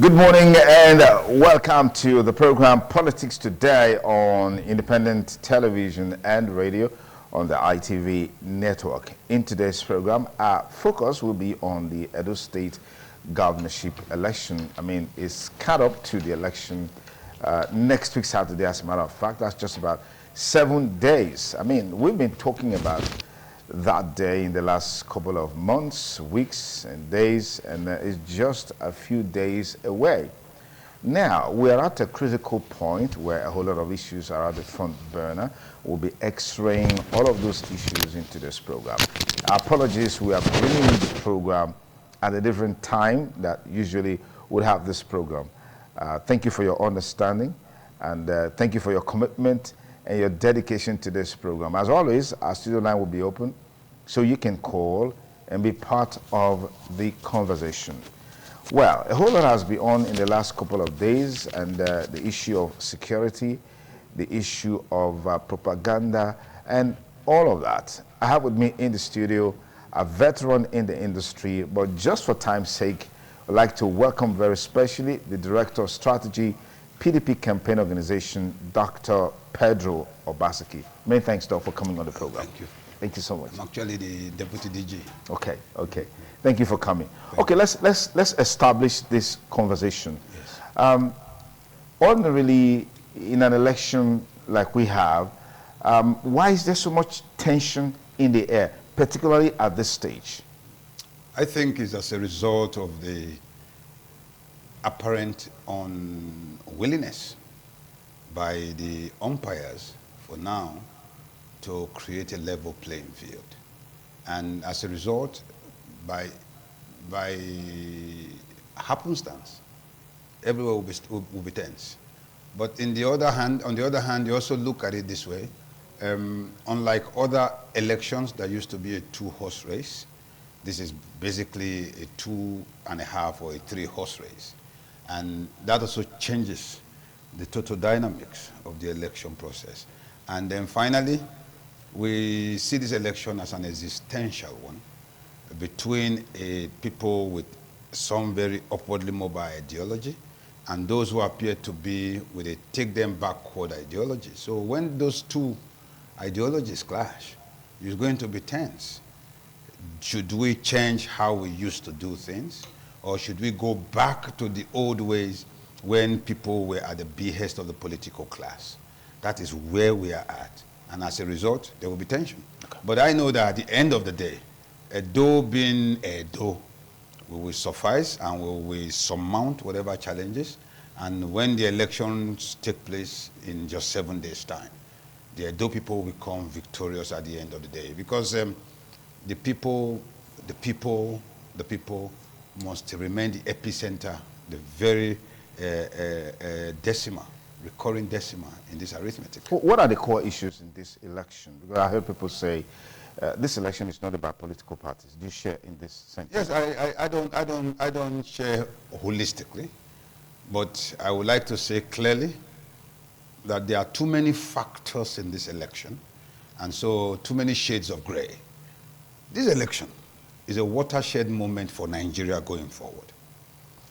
Good morning and welcome to the program Politics Today on independent television and radio on the ITV network. In today's program, our focus will be on the Edo State governorship election. It's cut up to the election next week, Saturday, as a matter of fact. That's just about 7 days. We've been talking about that day in the last couple of months, weeks, and days, and it's just a few days away. Now, we are at a critical point where a whole lot of issues are at the front burner. We'll be x-raying all of those issues into this program. Our apologies, we are bringing the program at a different time that usually would have this program. Thank you for your understanding, and thank you for your commitment and your dedication to this program. As always, our studio line will be open so you can call and be part of the conversation. Well, a whole lot has been on in the last couple of days, and the issue of security, the issue of propaganda, and all of that. I have with me in the studio a veteran in the industry, but just for time's sake, I'd like to welcome very specially the Director of Strategy, PDP Campaign Organization, Dr. Pedro Obaseki. Many thanks, Doc, for coming on the program. Thank you. Thank you so much. I'm actually the Deputy DG. Okay. Thank you for coming. Okay, let's establish this conversation. Yes. Ordinarily, in an election like we have, why is there so much tension in the air, particularly at this stage? I think it's as a result of the apparent unwillingness by the umpires for now to create a level playing field. And as a result, by happenstance, everywhere will be tense. But on the other hand, you also look at it this way. Unlike other elections that used to be a two-horse race, this is basically a 2.5 or a 3-horse race. And that also changes the total dynamics of the election process. And then finally, we see this election as an existential one between people with some very upwardly mobile ideology and those who appear to be with a take them backward ideology. So when those two ideologies clash, it's going to be tense. Should we change how we used to do things? Or should we go back to the old ways when people were at the behest of the political class? That is where we are at. And as a result, there will be tension. Okay. But I know that at the end of the day, Edo being Edo, we will suffice and we will surmount whatever challenges. And when the elections take place in just 7 days' time, the Edo people will come victorious at the end of the day. Because the people must remain the epicenter, the very recurring decimal in this arithmetic. What are the core issues in this election? Because I heard people say this election is not about political parties. Do you share in this sentiment? Yes, I don't share holistically, but I would like to say clearly that there are too many factors in this election, and so too many shades of gray. This election is a watershed moment for Nigeria going forward.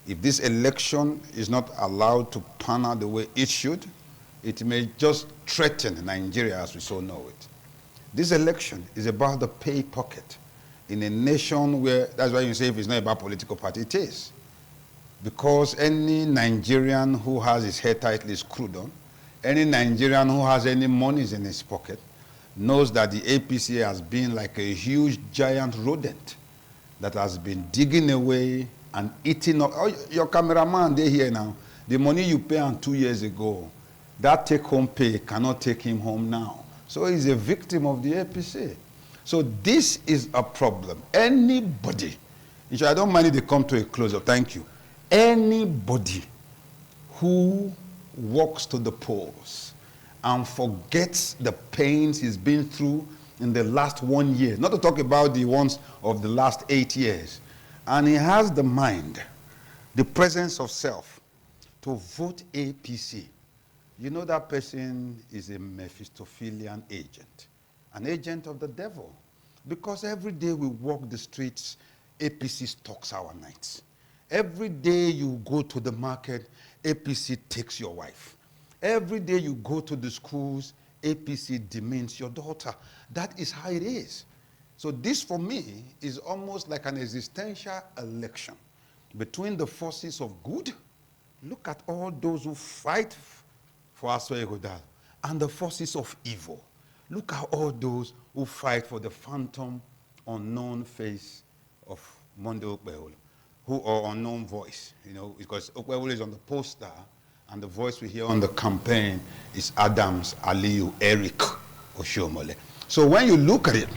If this election is not allowed to pan out the way it should, it may just threaten Nigeria as we so know it. This election is about the pay pocket in a nation where, that's why you say if it's not about political party, it is. Because any Nigerian who has his hair tightly screwed on, any Nigerian who has any monies in his pocket, knows that the APC has been like a huge giant rodent that has been digging away and eating up. Oh, your cameraman, they're here now. The money you pay on 2 years ago, that take-home pay cannot take him home now. So he's a victim of the APC. So this is a problem. Anybody, I don't mind if they come to a close-up, thank you. Anybody who walks to the polls and forgets the pains he's been through in the last 1 year, not to talk about the ones of the last 8 years, and he has the mind, the presence of self, to vote APC, you know that person is a Mephistophelian agent, an agent of the devil. Because every day we walk the streets, APC stalks our nights. Every day you go to the market, APC takes your wife. Every day you go to the schools, APC demeans your daughter. That is how it is. So this, for me, is almost like an existential election between the forces of good. Look at all those who fight for Aso Egodal, and the forces of evil. Look at all those who fight for the phantom, unknown face of Monday Okpebholo, or unknown voice, because Okpebholo is on the poster, and the voice we hear on the campaign is Adams Aliyu Eric Oshiomhole. So when you look at it,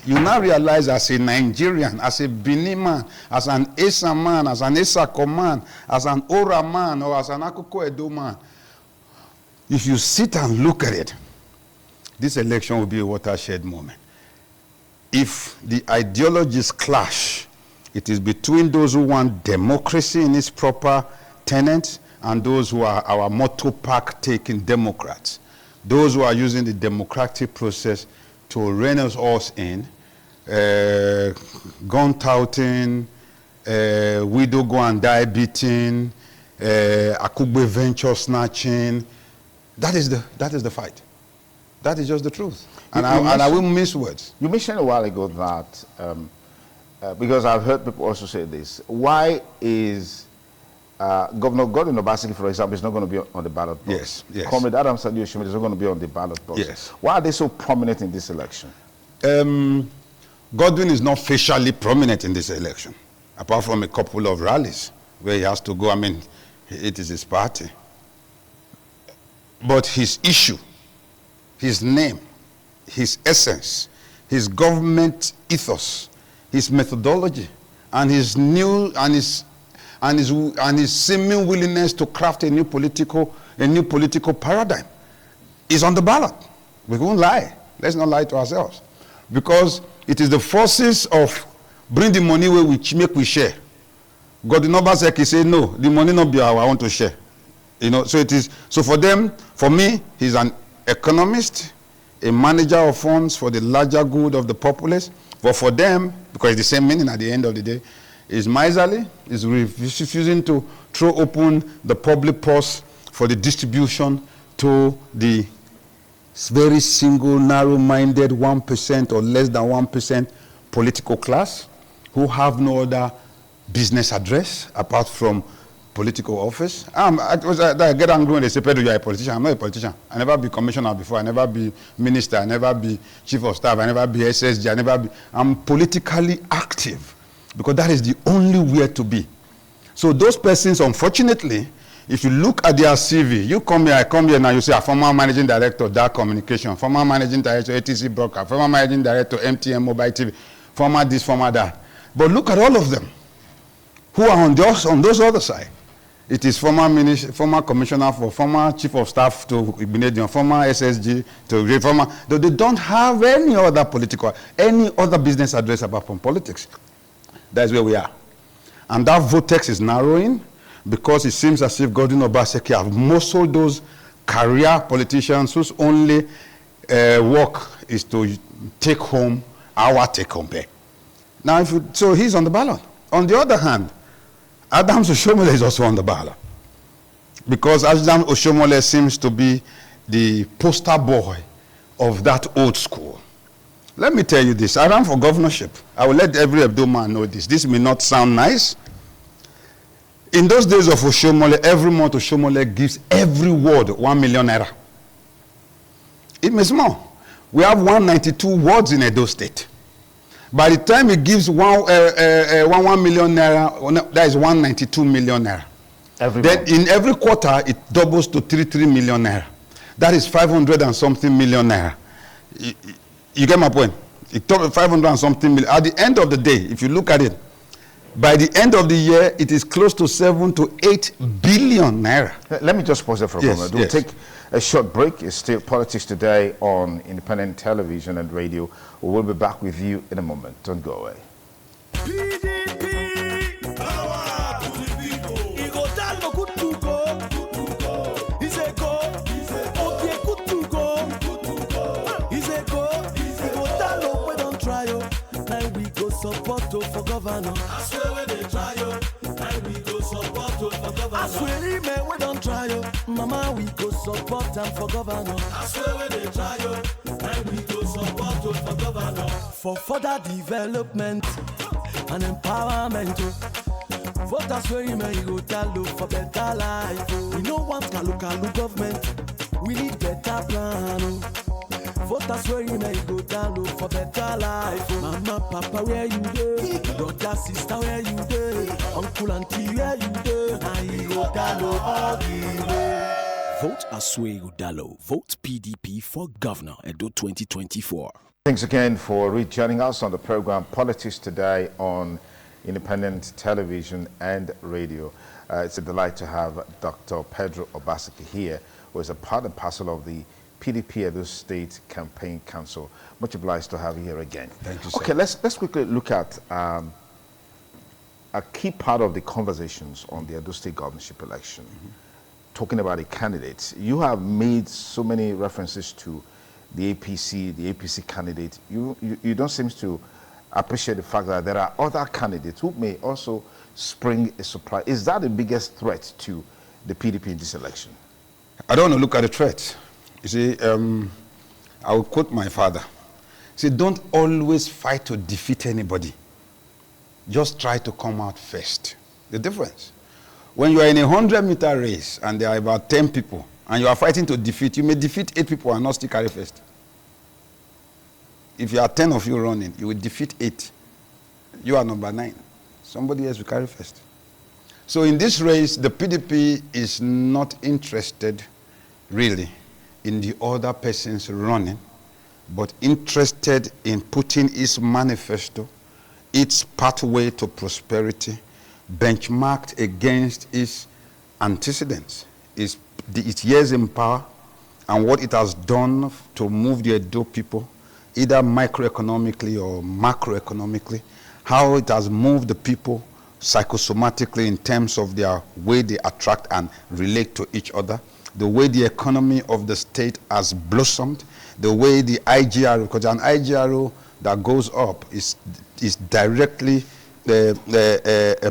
you now realize as a Nigerian, as a Benin man, as an Esa man, as an Esako man, as an Ora man, or as an Akoko Edo man, if you sit and look at it, this election will be a watershed moment. If the ideologies clash, it is between those who want democracy in its proper tenets and those who are our motto pack-taking Democrats. Those who are using the democratic process to rein us all in, gun-touting, widow go and die beating, Akugbe venture snatching. That is the fight. That is just the truth. And I will miss words. You mentioned a while ago that, because I've heard people also say this, why is Governor Godwin Obaseki, for example, is not going to be on the ballot box? Yes, yes. Comrade Adams Aliyu Oshiomhole is not going to be on the ballot box. Yes. Why are they so prominent in this election? Godwin is not facially prominent in this election, apart from a couple of rallies where he has to go. I mean, it is his party. But his issue, his name, his essence, his government ethos, his methodology, and his new and his seeming willingness to craft a new political paradigm is on the ballot. We won't lie. Let's not lie to ourselves, because it is the forces of bring the money where we make we share. Godwin Obaseki say no, the money not be our, I want to share. So it is. So for them, for me, he's an economist, a manager of funds for the larger good of the populace. But for them, because it's the same meaning at the end of the day, is miserly, is refusing to throw open the public purse for the distribution to the very single, narrow-minded 1% or less than 1% political class who have no other business address apart from political office. I get angry when they say, Pedro, you are a politician. I'm not a politician. I never be commissioner before. I never be minister. I never be chief of staff. I never be SSG. I'm politically active because that is the only way to be. So those persons, unfortunately, if you look at their CV, you come here, I come here now, you say, a former managing director, Dark Communication, former managing director, ATC Broker, former managing director, MTN Mobile TV, former this, former that. But look at all of them who are on those other side. It is former minister, former commissioner, former chief of staff to Ibinedion, former SSG to former. They don't have any other business address apart from politics. That's where we are. And that vortex is narrowing because it seems as if Godwin Obaseki have muscled those career politicians whose only work is to take home our take-home pay. Now, so he's on the ballot. On the other hand, Adams Oshiomhole is also on the ballot because Adams Oshiomhole seems to be the poster boy of that old school. Let me tell you this. I ran for governorship. I will let every Edo man know this. This may not sound nice. In those days of Oshiomhole, every month Oshiomhole gives every ward 1 million naira. It means more. We have 192 wards in Edo State. By the time he gives 1 million naira, that is 192 million naira. Then in every quarter, it doubles to 3 million naira. That is 500 and something million naira. You get my point? It doubles 500 and something million. At the end of the day, if you look at it, by the end of the year, it is close to 7 to 8 billion naira. Let me just pause there for a moment. We'll take a short break. It's still Politics Today on independent television and radio. We will be back with you in a moment. Don't go away. PDP, power to the people. He go down no good to go. Good to go. He's a go. He's a go. Okay, good to go. Good to go. He's a go. He's a go. Down no we don't try. Now we go support for governor. I swear when they try. I swear man, we don't try yo. Mama, we go support them for governor. I swear we dey try yo. And we go support them for governor. For further development and empowerment. Voters swear man, you go tell you for better life. We no want local government. We need better plan. Voters swear man, you go tell you for better life. Mama, papa, where you dey? Brother, sister, where you dey? Uncle, auntie, where you dey? I go tell you all the way. Vote Asuelu Dalo. Vote PDP for Governor Edo 2024. Thanks again for rejoining us on the program Politics Today on Independent Television and Radio. It's a delight to have Dr. Pedro Obaseki here, who is a part and parcel of the PDP Edo State Campaign Council. Much obliged to have you here again. Thank you, sir. Okay, let's quickly look at a key part of the conversations on the Edo State governorship election. Talking about the candidates, you have made so many references to the APC candidate. You don't seem to appreciate the fact that there are other candidates who may also spring a surprise. Is that the biggest threat to the PDP in this election? I don't want to look at the threat. You see, I will quote my father. He said, don't always fight to defeat anybody. Just try to come out first. The difference. When you are in a 100-meter race and there are about 10 people and you are fighting to defeat, you may defeat 8 people and not still carry first. If you are 10 of you running, you will defeat 8. You are number 9. Somebody else will carry first. So in this race, the PDP is not interested really in the other persons running, but interested in putting its manifesto, its pathway to prosperity, benchmarked against its antecedents, its years in power, and what it has done to move the Edo people, either microeconomically or macroeconomically, how it has moved the people psychosomatically in terms of their way they attract and relate to each other, the way the economy of the state has blossomed, the way the IGRO, because an IGRO that goes up is directly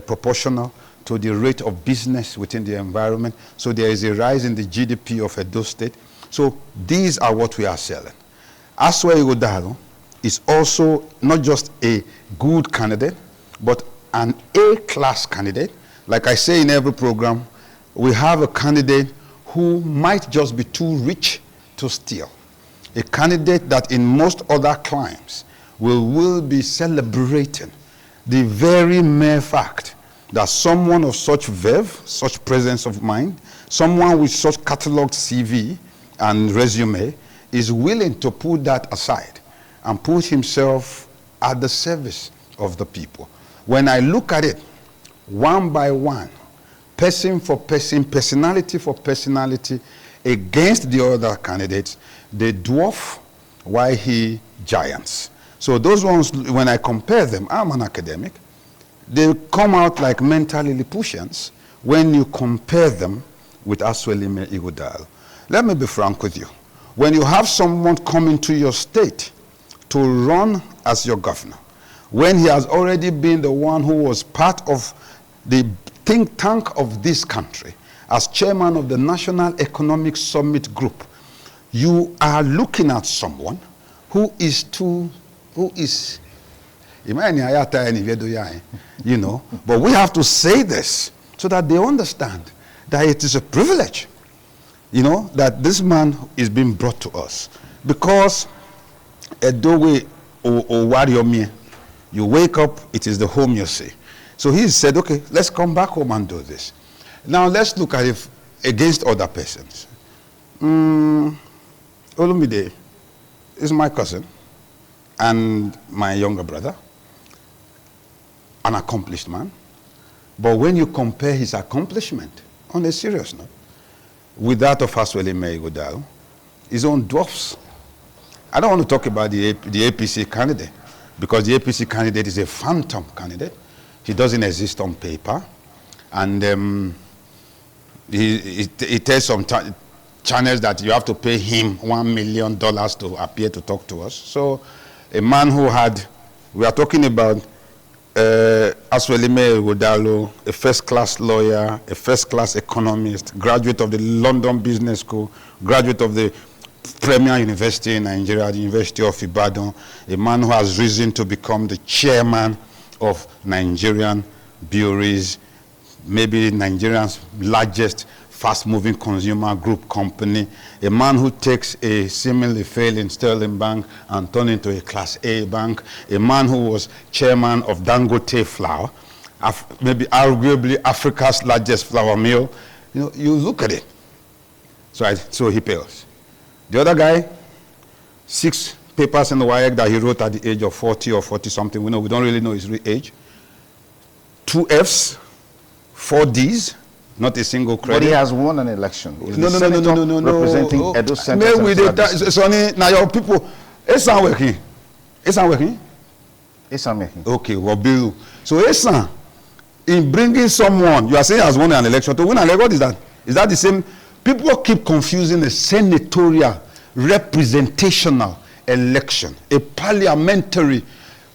proportional to the rate of business within the environment. So there is a rise in the GDP of Edo State. So these are what we are selling. Asuelu Dalo is also not just a good candidate, but an A-class candidate. Like I say in every program, we have a candidate who might just be too rich to steal. A candidate that in most other climes will be celebrating the very mere fact that someone of such verve, such presence of mind, someone with such catalogued CV and resume is willing to put that aside and put himself at the service of the people. When I look at it, one by one, person for person, personality for personality, against the other candidates, they dwarf while he giants. So those ones, when I compare them, I'm an academic, they come out like mental Lilliputians when you compare them with Asuelu Dalo. Let me be frank with you. When you have someone come into your state to run as your governor, when he has already been the one who was part of the think tank of this country, as chairman of the National Economic Summit Group, you are looking at someone who is, you know, but we have to say this so that they understand that it is a privilege, you know, that this man is being brought to us. Because you wake up, it is the home you see. So he said, okay, let's come back home and do this. Now let's look at it against other persons. Olumide is my cousin and my younger brother, an accomplished man. But when you compare his accomplishment, on a serious note, with that of Asuelu Dalo, his own dwarfs. I don't want to talk about the APC candidate, because the APC candidate is a phantom candidate. He doesn't exist on paper. And he tells some channels that you have to pay him $1 million to appear to talk to us. So a man who had, we are talking about Aswelime Godalo, a first-class lawyer, a first-class economist, graduate of the London Business School, graduate of the Premier University in Nigeria, the University of Ibadan, a man who has risen to become the chairman of Nigerian Breweries, maybe Nigeria's largest fast-moving consumer group company, a man who takes a seemingly failing Sterling Bank and turn into a Class A bank, a man who was chairman of Dangote Flour, maybe arguably Africa's largest flour mill. You know, you look at it. So he pales. The other guy, 6 papers in the WAEC that he wrote at the age of 40 or 40-something. We don't really know his real age. 2 Fs, 4 Ds, not a single credit. But he has won an election. No. Representing Edo Central. Sonny, now your people, Esan working. Esan working? Esan working. Okay, well, Bill. So Esan, in bringing someone, you are saying has won an election. To win an election, what is that? Is that the same? People keep confusing a senatorial, representational election, a parliamentary,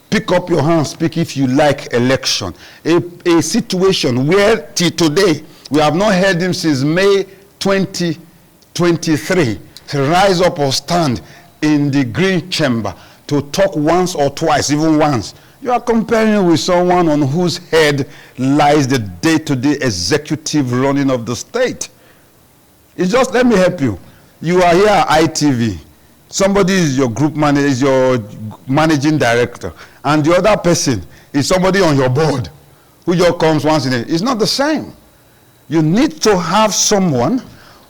pick up your hand, speak if you like election, a situation where till today, we have not heard him since May 2023 to rise up or stand in the Green Chamber to talk once or twice, even once. You are comparing with someone on whose head lies the day-to-day executive running of the state. It's just, let me help you. You are here at ITV. Somebody is your group manager, is your managing director, and the other person is somebody on your board who just comes once in a while. It's not the same. You need to have someone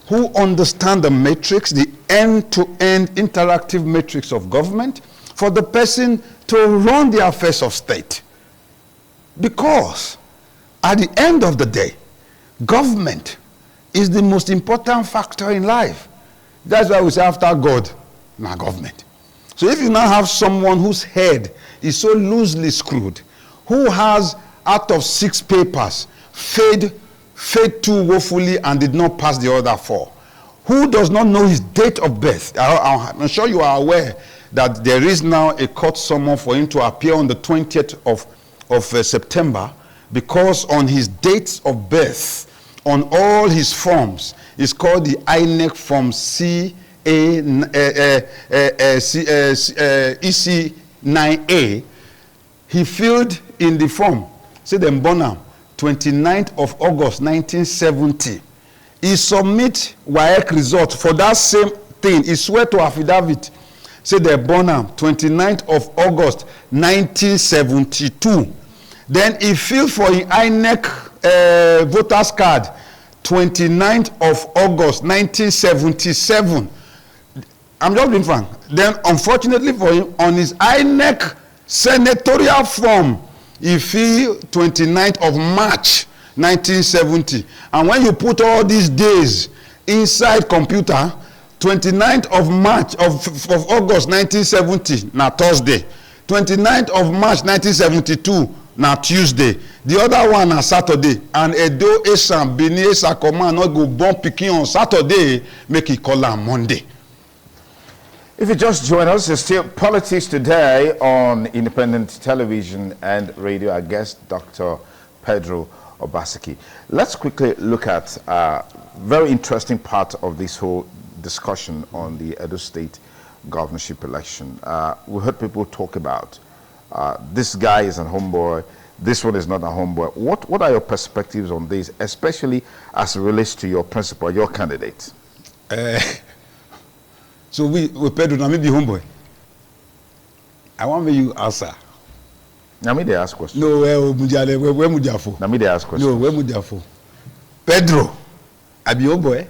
who understands the matrix, the end-to-end interactive matrix of government, for the person to run the affairs of state. Because at the end of the day, government is the most important factor in life. That's why we say after God, now government. So if you now have someone whose head is so loosely screwed, who has out of 6 papers, failed 2 woefully and did not pass the other 4, who does not know his date of birth. I'm sure you are aware that there is now a court summon for him to appear on the 20th of September, because on his dates of birth, on all his forms, is called the INEC form EC9A. He filled in the form, say them born 29th of August 1970. He submit WAEC result for that same thing. He swear to affidavit, say they born 29th of August 1972. Then he filled for the INEC voters card 29th of August 1977. I'm just being frank. Then unfortunately for him, on his INEC senatorial form, he filled 29th of March 1970. And when you put all these days inside computer, 29th of March of August 1970, now Thursday. 29th of March 1972, now Tuesday. The other one na Saturday. And Edo Esan Bini Esakoma not go born picking on Saturday, make it call on Monday. If you just join us, it's still Politics Today on independent television and radio. Our guest, Dr. Pedro Obaseki. Let's quickly look at a very interesting part of this whole discussion on the Edo State governorship election. We heard people talk about this guy is a homeboy, this one is not a homeboy. What are your perspectives on this, especially as it relates to your principal, your candidate? So we Pedro, now maybe homeboy. I want me you answer. Now me they ask questions. No, where Mujafo? Now me they ask questions. No, where Mujafo? Pedro, I be homeboy.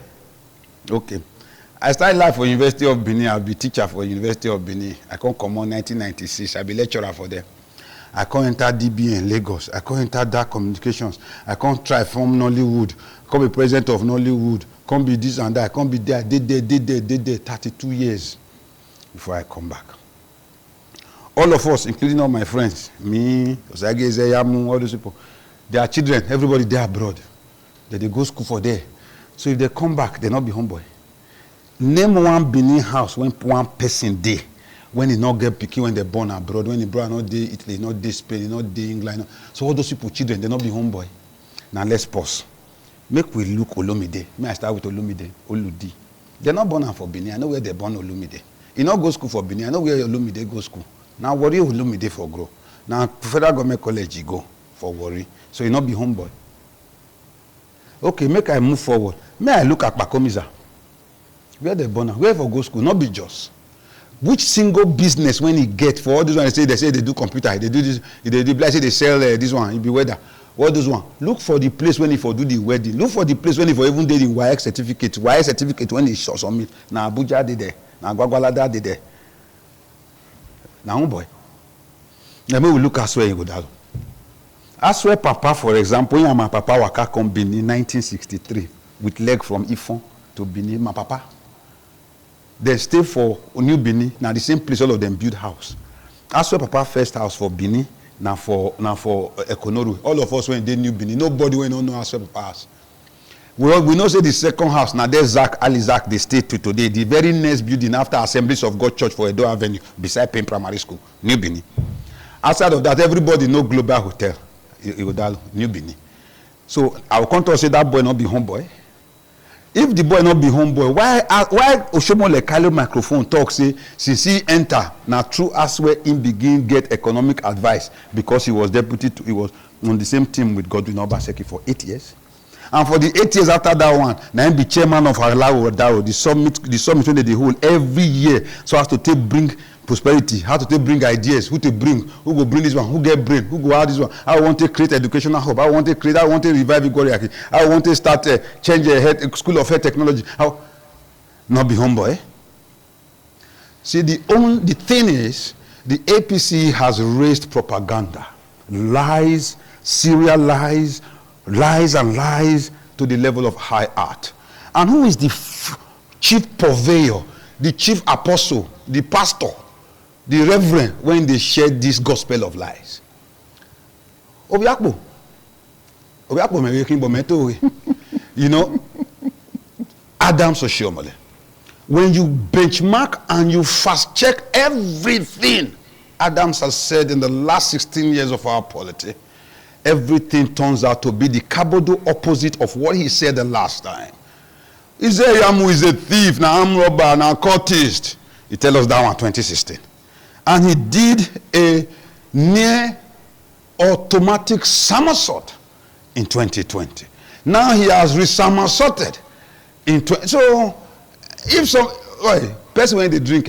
Okay. I started life for University of Benin. I'll be teacher for University of Benin. I come on 1996. I'll be lecturer for them. I can't enter DB in Lagos. I can't enter Dark Communications. I can't try from Nollywood. I can't be president of Nollywood. Can't be this and that. I can't be there. Did 32 years before I come back. All of us, including all my friends, me, Osage Zeyamu, all those people, their children, everybody there abroad. They go school for there. So if they come back, they not be homeboy. Name one Benin house when one person there when he not get picky, when they born abroad, when he brought not dey Italy, not dey Spain, not dey England. So all those people, children, they not be homeboy. Now let's pause. Make we look Olumide. May I start with Olumide, Oludi. They're not born for Benin. I know where they born Olumide. He not go school for Benin. I know where Olumide go school. Now worry Olumide for grow. Now federal government college he go for worry. So he not be homeboy. Okay, make I move forward. May I look at Pakomiza? Where they born? Where for go school? Not be just. Which single business when he get for all these ones? They say they do computer, they do this, they do say they sell this one, it be weather. All those one. Look for the place when he for do the wedding. Look for the place when he for even do the YX certificate. YX certificate when he show some it. Now Abuja did there. Now Gwagwalada did there. Now boy. Let me look at where you go down. As where Papa, for example, when my Papa waka come Benin in 1963 with leg from Ifon to Benin, my Papa. They stay for New Benin. Now the same place all of them build house. As where Papa first house for Benin. Now for Ekonoru. All of us when they New Benin. Nobody when don't know as where Papa house. We know say the second house. Now there's Ali Zach. They stay to today. The very next building after Assemblies of God Church for Edo Avenue beside Payne Primary School, New Benin. Outside of that, everybody know Global Hotel. New Benin. So I will come to say that boy not be homeboy. If the boy not be homeboy, why Oshomole carry microphone talk say since he enter now true as where him begin get economic advice because he was deputy he was on the same team with Godwin Obaseki for 8 years. And for the 8 years after that one, now him be chairman of Alawo Dao, the summit when they hold every year so as to bring prosperity, how to bring ideas, who to bring, who go bring this one, who get brain, who go out this one. I want to create educational hub. I want to revive Igoriaki. I want to start change a school of health technology. How not be homeboy? See, the thing is, the APC has raised propaganda, lies, serial lies, lies and lies to the level of high art. And who is the chief purveyor, the chief apostle, the pastor, the reverend when they shared this gospel of lies? Obiakpo you know, Adams Oshiomhole. When you benchmark and you fast check everything Adams has said in the last 16 years of our polity, everything turns out to be the cabodo opposite of what he said the last time. He said Yamu is a thief, now I'm robber, now cultist. He tell us that one 2016. And he did a near automatic somersault in 2020. Now he has re-somersaulted in so if some person when they drink,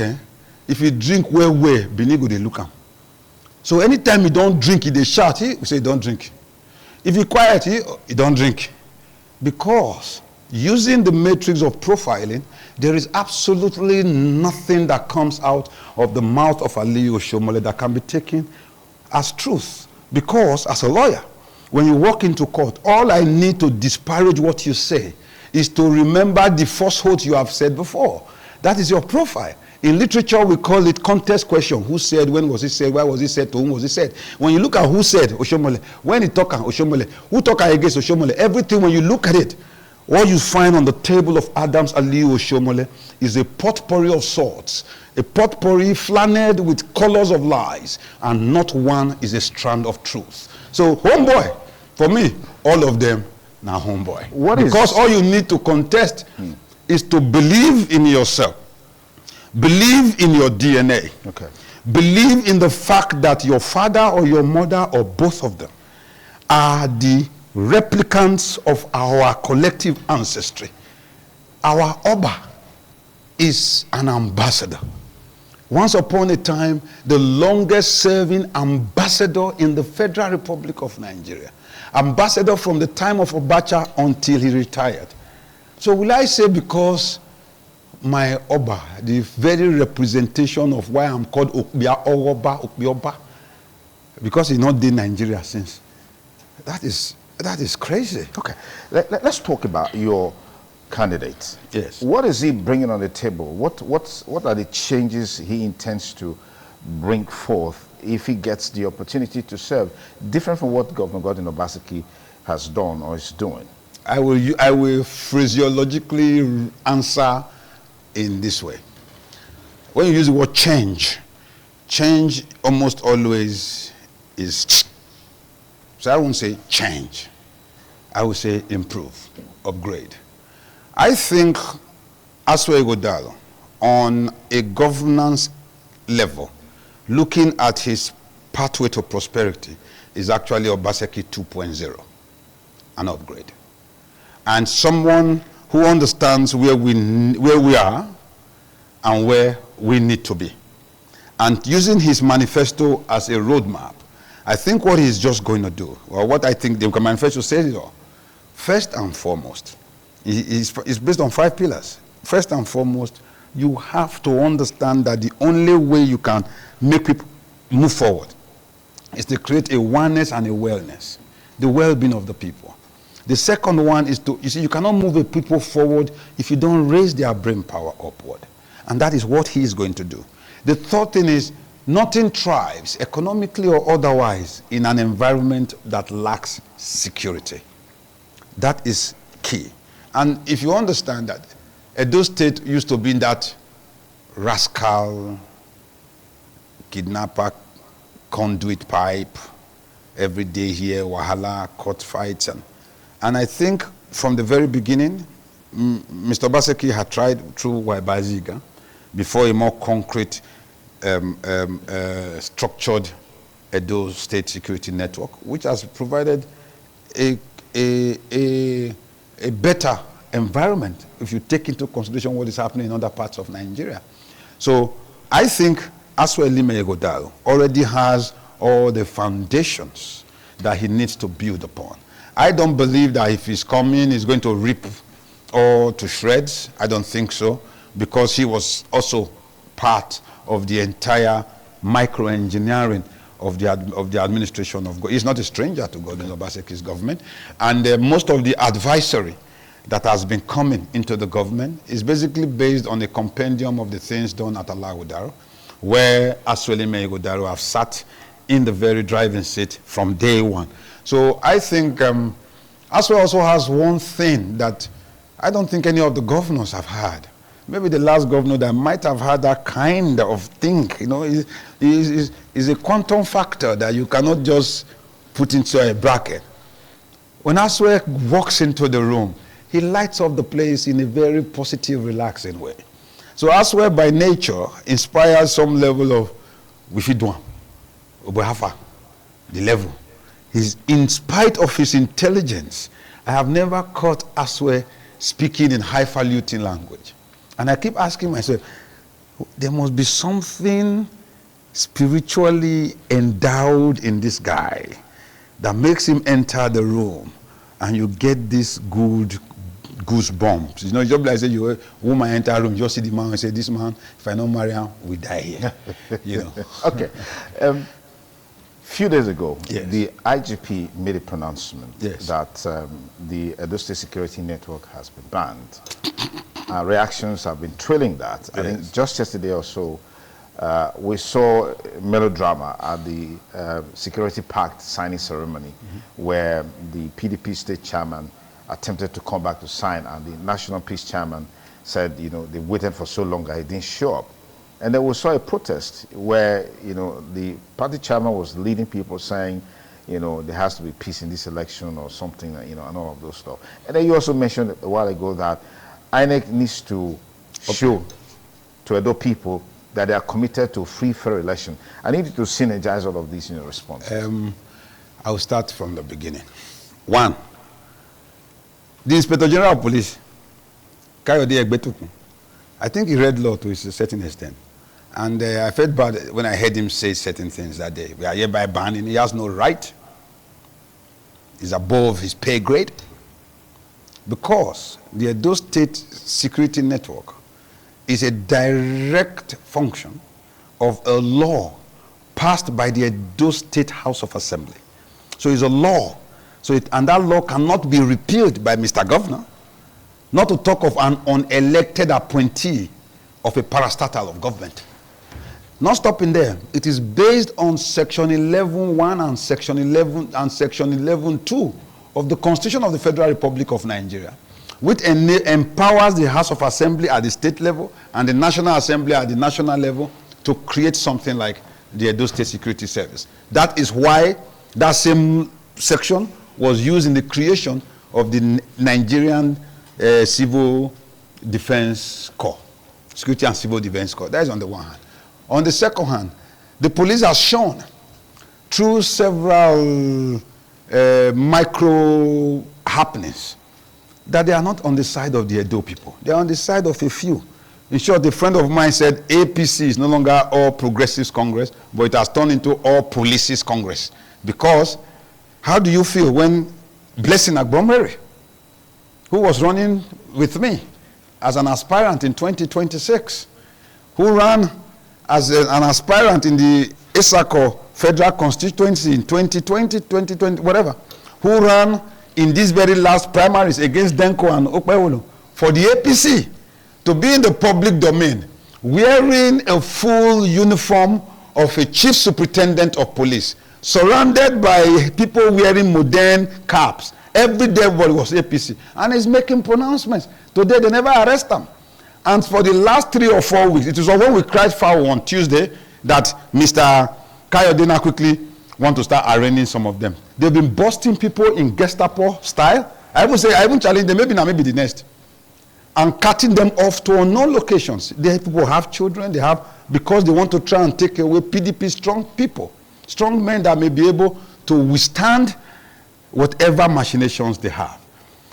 if you drink well, Benigo they look am. So anytime you don't drink, they shout, he say don't drink. If you quiet, he don't drink. Because using the matrix of profiling, there is absolutely nothing that comes out of the mouth of Aliyu Oshiomhole that can be taken as truth. Because as a lawyer, when you walk into court, all I need to disparage what you say is to remember the falsehood you have said before. That is your profile. In literature, we call it contest question. Who said, when was it said, why was it said, to whom was it said? When you look at who said Oshiomhole, when he talk Oshiomhole, who talk against Oshiomhole, everything when you look at it, what you find on the table of Adams Aliyu Oshiomhole is a potpourri of sorts, a potpourri flanneled with colors of lies, and not one is a strand of truth. So, homeboy, for me, all of them now homeboy. Because all you need to contest is to believe in yourself, believe in your DNA, believe in the fact that your father or your mother or both of them are the replicants of our collective ancestry. Our Oba is an ambassador. Once upon a time, the longest serving ambassador in the Federal Republic of Nigeria. Ambassador from the time of Obacha until he retired. So will I say because my Oba, the very representation of why I'm called Okbioba, because he's not in Nigeria since. That is crazy. Okay, let's talk about your candidate. Yes. What is he bringing on the table? What are the changes he intends to bring forth if he gets the opportunity to serve, different from what Governor Godwin Obaseki has done or is doing? I will phraseologically answer in this way. When you use the word change, change almost always is, so I won't say change. I would say improve, upgrade. I think Asue Godalo, on a governance level, looking at his pathway to prosperity, is actually Obaseki 2.0, an upgrade. And someone who understands where we are and where we need to be. And using his manifesto as a roadmap, I think what he's just going to do, or what I think the manifesto says it all, first and foremost, it's based on 5 pillars. First and foremost, you have to understand that the only way you can make people move forward is to create a oneness and a wellness, the well-being of the people. The second one is to, you see, you cannot move a people forward if you don't raise their brain power upward. And that is what he is going to do. The third thing is, nothing thrives, economically or otherwise, in an environment that lacks security. That is key. And if you understand that, Edo State used to be that rascal, kidnapper, conduit pipe, every day here, wahala, court fights. And I think from the very beginning, Mr. Obaseki had tried through Waibaziga, before a more concrete, structured Edo State security network, which has provided a better environment if you take into consideration what is happening in other parts of Nigeria. So I think Asue Godalo already has all the foundations that he needs to build upon. I don't believe that if he's coming, he's going to rip all to shreds. I don't think so, because he was also part of the entire microengineering of the administration of God. He's not a stranger to Godwin Obaseki's government. And most of the advisory that has been coming into the government is basically based on a compendium of the things done at Alagodaro, where Asue Godalo have sat in the very driving seat from day one. So I think Asue also has one thing that I don't think any of the governors have had. Maybe the last governor that might have had that kind of thing, you know, is a quantum factor that you cannot just put into a bracket. When Asue walks into the room, he lights up the place in a very positive, relaxing way. So Asue by nature inspires some level of Wifidwan, Obuhafa, the level. In spite of his intelligence, I have never caught Asue speaking in highfalutin language. And I keep asking myself, there must be something spiritually endowed in this guy that makes him enter the room and you get this good goosebumps. You know, just like I say, you woman enter a room, you just see the man and say, this man, if I don't marry him, we die here. You know. Okay. Few days ago, yes, the IGP made a pronouncement, yes, that the Edo State Security Network has been banned. Reactions have been trailing that. Yes. I think just yesterday or so, we saw melodrama at the Security Pact signing ceremony, where the PDP state chairman attempted to come back to sign, and the National Peace chairman said, you know, they waited for so long that he didn't show up. And then we saw a protest where, you know, the party chairman was leading people saying, you know, there has to be peace in this election or something, you know, and all of those stuff. And then you also mentioned a while ago that INEC needs to show to Edo people that they are committed to free, fair election. I need to synergize all of these in your response. I will start from the beginning. One, the Inspector General of Police, Kayode Egbetukun, I think he read law to a certain extent. And I felt bad when I heard him say certain things that day. We are hereby banning. He has no right. He's above his pay grade. Because the Edo State Security Network is a direct function of a law passed by the Edo State House of Assembly. So it's a law. And that law cannot be repealed by Mr. Governor, not to talk of an unelected appointee of a parastatal of government. Not stopping there, it is based on Section 11.1 and Section 11 and Section 11.2 of the Constitution of the Federal Republic of Nigeria, which empowers the House of Assembly at the state level and the National Assembly at the national level to create something like the Edo State Security Service. That is why that same section was used in the creation of the Nigerian Civil Defense Corps, Security and Civil Defense Corps. That is on the one hand. On the second hand, the police has shown through several micro happenings that they are not on the side of the Edo people. They are on the side of a few. In short, a friend of mine said APC is no longer All Progressives Congress, but it has turned into All Policies Congress. Because how do you feel when Blessing Agbomere, who was running with me as an aspirant in 2026, who ran as an aspirant in the Isako Federal Constituency in 2020, whatever, who ran in these very last primaries against Denko and Okpewolo for the APC, to be in the public domain, wearing a full uniform of a chief superintendent of police, surrounded by people wearing modern caps. Every day everybody was APC. And he's making pronouncements. Today they never arrest them. And for the last 3 or 4 weeks, it was when we cried foul on Tuesday that Mr. Kayodena quickly want to start arraigning some of them. They've been busting people in Gestapo style. I even challenge them, maybe the next. And cutting them off to unknown locations. These people have children, because they want to try and take away PDP strong people, strong men that may be able to withstand whatever machinations they have.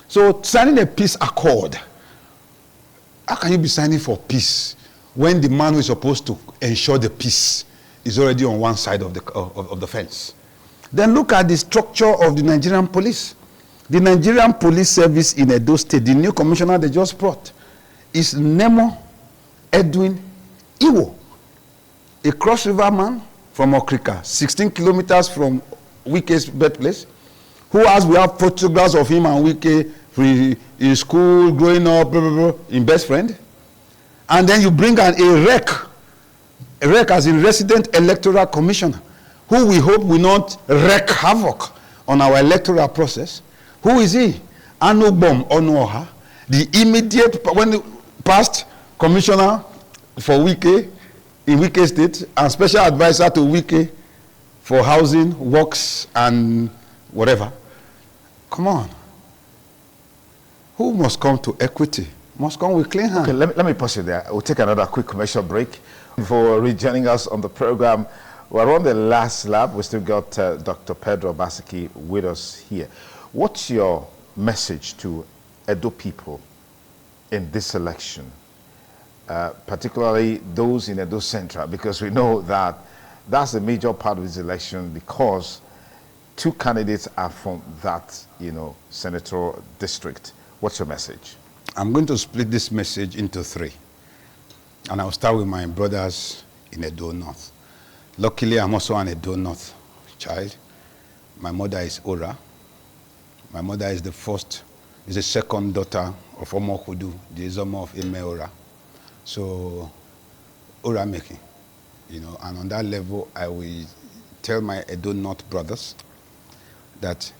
So signing a peace accord, how can you be signing for peace when the man who is supposed to ensure the peace is already on one side of the fence? Then look at the structure of the Nigerian police. The Nigerian Police Service in Edo State, the new commissioner they just brought, is Nemo Edwin Iwo, a cross-river man from Okrika, 16 kilometers from Wike's birthplace, who, as we have photographs of him and Wike in school, growing up, blah, blah, blah, in best friend. And then you bring a rec as in resident electoral commissioner, who we hope will not wreak havoc on our electoral process. Who is he? Anubom Onoha, the immediate, past commissioner for Wike in Wike State and special advisor to Wike for housing, works, and whatever. Come on. Who must come to equity? Must come with clean hands. Okay, let me pause you there. We'll take another quick commercial break. For rejoining us on the program, we're on the last lap. We still got Dr. Pedro Basiki with us here. What's your message to Edo people in this election, particularly those in Edo Central? Because we know that that's a major part of this election, because 2 candidates are from that, senatorial district. What's your message? I'm going to split this message into 3. And I'll start with my brothers in Edo North. Luckily, I'm also an Edo North child. My mother is Ora. My mother is the second daughter of Omo Kudu, the Izomo of Ime Ora. So, Ora making, and on that level, I will tell my Edo North brothers that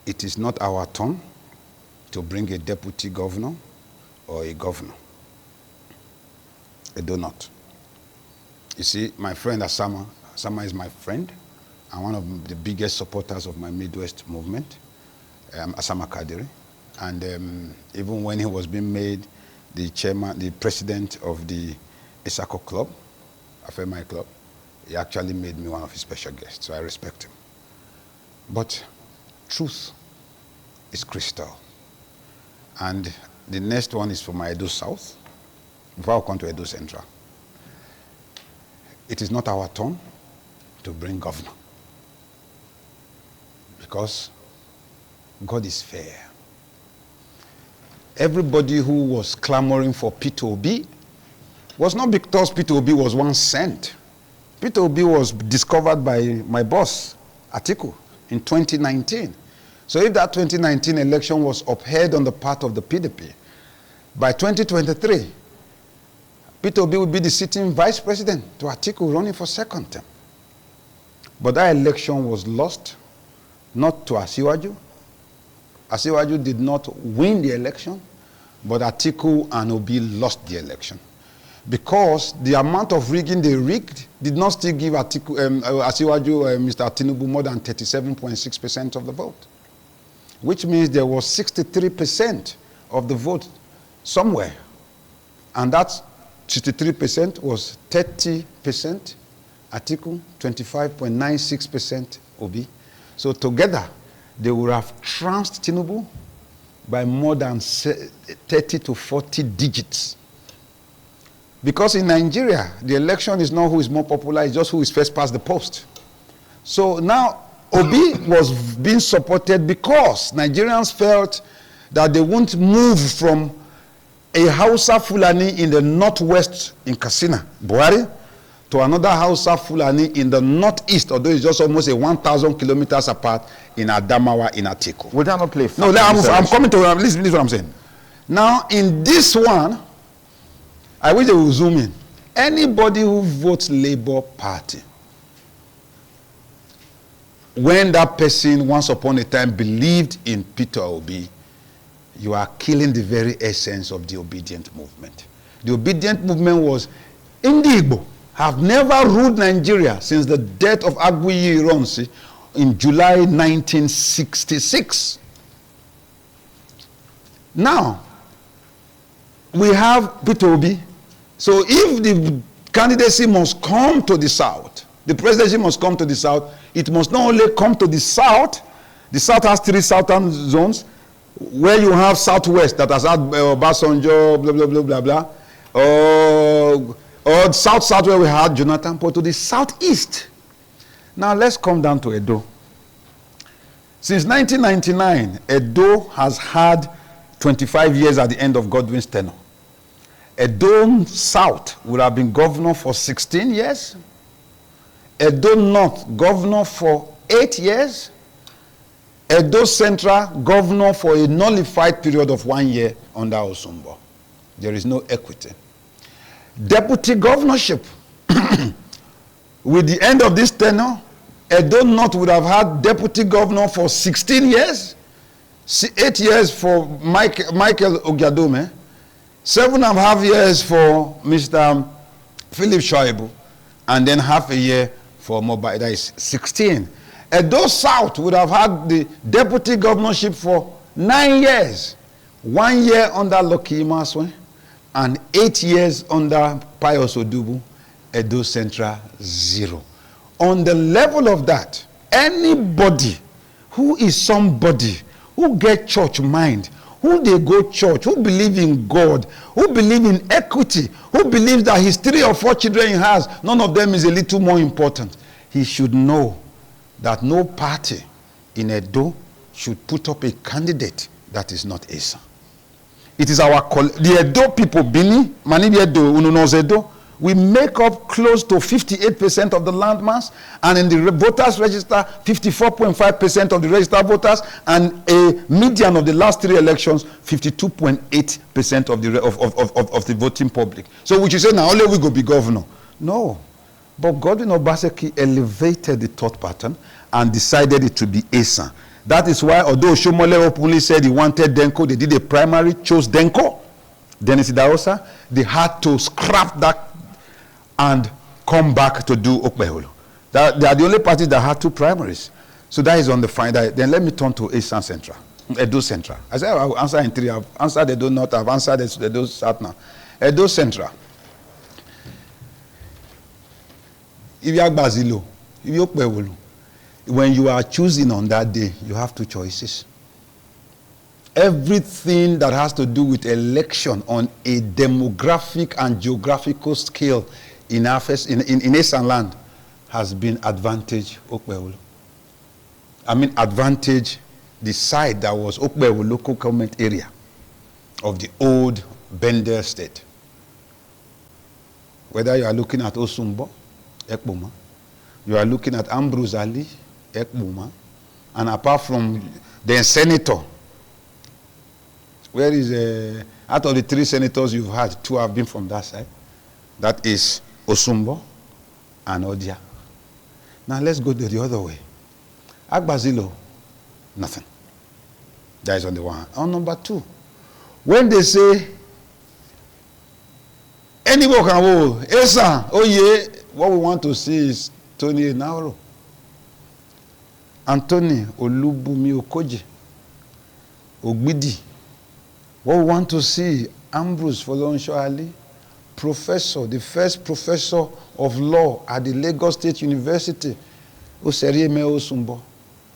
it is not our turn to bring a deputy governor or a governor. Edo North. You see, my friend Asama is my friend and one of the biggest supporters of my Midwest movement, Asama Kadiri. And even when he was being made the president of the Isako Club, Afemai Club, he actually made me one of his special guests, so I respect him. But truth is crystal. And the next one is for my Edo South, before I come to Edo Central. It is not our turn to bring governor, because God is fair. Everybody who was clamoring for P2B was not because P2B was once sent. P2B was discovered by my boss, Atiku, in 2019. So if that 2019 election was upheld on the part of the PDP, by 2023, P2B would be the sitting vice president to Atiku running for second term. But that election was lost, not to Asiwaju. Asiwaju did not win the election, but Atiku and Obi lost the election. because the amount of rigging they rigged did not still give Asiwaju, Mr. Tinubu, more than 37.6% of the vote, which means there was 63% of the vote somewhere, and that 63% was 30% Atiku, 25.96% Obi. So together, they would have trounced Tinubu by more than 30 to 40 digits. Because in Nigeria, the election is not who is more popular, it's just who is first past the post. So now, Obi was being supported because Nigerians felt that they won't move from a Hausa Fulani in the northwest in Katsina, Buhari, to another Hausa Fulani in the northeast, although it's just almost 1,000 kilometers apart, in Adamawa, in Atiku. Would that not play? No, I'm coming to listen to what I'm saying. Now, in this one, I wish they would zoom in. Anybody who votes Labour Party, when that person once upon a time believed in Peter Obi, you are killing the very essence of the obedient movement. The obedient movement was Igbo have never ruled Nigeria since the death of Aguiyi Ironsi in July 1966. Now, we have Peter Obi. So if the candidacy must come to the south, the presidency must come to the south, it must not only come to the south has 3 southern zones, where you have southwest that has had Obasanjo, blah, blah, blah, blah, blah, or south where we had Jonathan, but to the southeast. Now let's come down to Edo. Since 1999, Edo has had 25 years at the end of Godwin's tenure. Edo South would have been governor for 16 years. Edo North, governor for 8 years. Edo Central, governor for a nullified period of 1 year under Osumbo. There is no equity. Deputy governorship. With the end of this tenure, Edo North would have had deputy governor for 16 years. 8 years for Michael Ogiadome. 7.5 years for Mr. Philip Shoibu. And then half a year for Mobile. That is 16. Edo South would have had the deputy governorship for 9 years. 1 year under Loki Maswe and 8 years under Pius Odubu. Edo Central, 0. On the level of that, anybody who is somebody who get church mind, who they go church, who believe in God, who believe in equity, who believes that his 3 or 4 children he has, none of them is a little more important, he should know that no party in Edo should put up a candidate that is not Asa. It is the Edo people, Bini, Manibi Edo, Ununos Edo, we make up close to 58% of the landmass, and in the voters register, 54.5% of the registered voters, and a median of the last 3 elections, 52.8% of the voting public. So would you say now only we go be governor? No. But Godwin Obaseki elevated the thought pattern and decided it to be Asa. That is why, although Shomole openly said he wanted Denko, they did a primary, chose Denko, Dennis Idahosa, they had to scrap that and come back to do Okpeholo. They are the only parties that had 2 primaries. So that is on the fine. Then let me turn to Esan Central, Edo Central. I said I will answer in 3. I've answered Edo North, I've answered Edo South now. Edo Central. If you are Basilo, if you are Okpeholo, when you are choosing on that day, you have 2 choices. Everything that has to do with election on a demographic and geographical scale in Eastern land has been advantage Okpeholo. I mean advantage the side that was Okpeholo local government area of the old Bender state. Whether you are looking at Osumbo, Ekboma, you are looking at Ambrose Ali, Ekboma, and apart from the senator, where is out of the 3 senators you've had, 2 have been from that side. That is Osumbo and Odia. Now let's go the other way. Agbazilo, nothing. That is on the one. On number 2, when they say Anybody can go, Esa, oh yeah, what we want to see is Tony Enaro, Anthony Olubumi Okoje, Ogbidi. What we want to see, Ambrose Folorunso Ali, professor, the first professor of law at the Lagos State University, Oserieme Osumbo.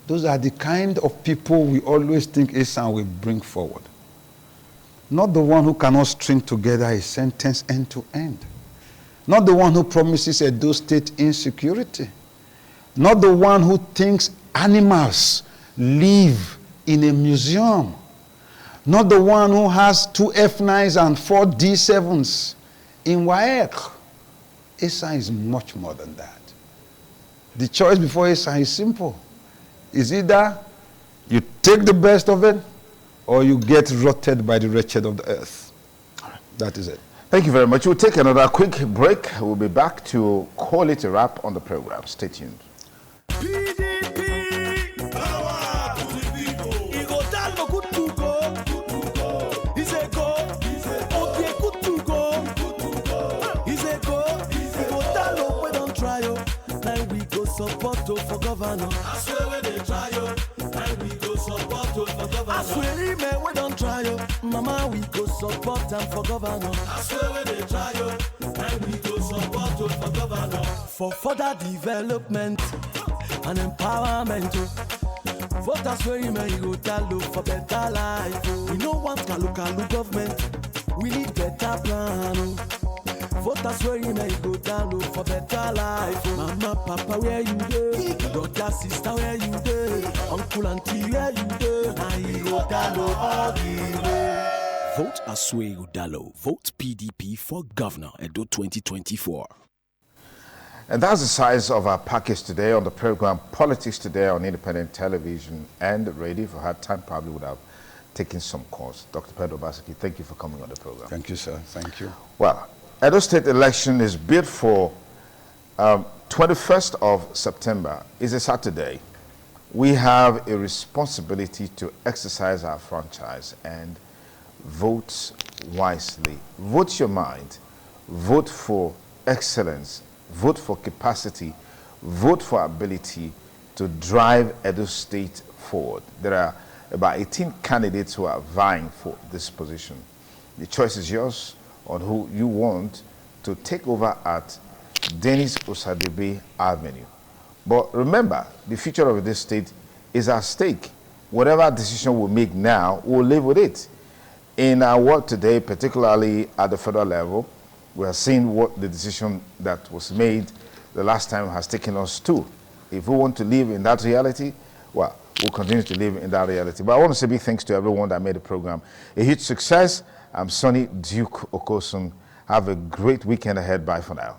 Those are the kind of people we always think Esan will bring forward. Not the one who cannot string together a sentence end to end. Not the one who promises Edo State insecurity. Not the one who thinks animals live in a museum. Not the one who has 2 F9s and 4 D7s in WAEC. Esan is much more than that. The choice before Esan is simple. It's either you take the best of it, or you get rotted by the wretched of the earth. That is it. Thank you very much. We'll take another quick break. We'll be back to call it a wrap on the program. Stay tuned. PDP, power to the people. He go down for good to go. Good to go. He's a go. He's a go. Okay, good to go. Good to go. He's a go. He's a go. Down low, we don't try yo. Now we go support for governor. I swear when they try yo. Now we go support for governor. I swear man, we don't try yo. Mama, we go support them for governor. I swear when they try yo. Now we go support for governor. For further development and empowerment. Voters where you may go tell for better life. We don't want local government. We need better plan. Voters where you may go down for better life. Mama, papa, where you go? Brother, sister, where you go? Uncle, auntie, where you go? Now you go down all the way. Vote Asue Udalo. Vote PDP for Governor Edo 2024. And that's the size of our package today on the program Politics Today on independent television and radio. If I had time, probably would have taken some calls. Dr. Pedro Basaki, thank you for coming on the program. Thank you, sir. Thank you. Well, Edo State election is bid for 21st of September. It's a Saturday. We have a responsibility to exercise our franchise and vote wisely. Vote your mind. Vote for excellence. Vote for capacity. Vote for ability to drive Edo State forward. There are about 18 candidates who are vying for this position. The choice is yours on who you want to take over at Dennis Osadebe Avenue. But remember, the future of this state is at stake. Whatever decision we make now, we'll live with it. In our world today, particularly at the federal level, we are seeing what the decision that was made the last time has taken us to. If we want to live in that reality, well, we'll continue to live in that reality. But I want to say big thanks to everyone that made the program a huge success. I'm Sonny Duke Okosun. Have a great weekend ahead. Bye for now.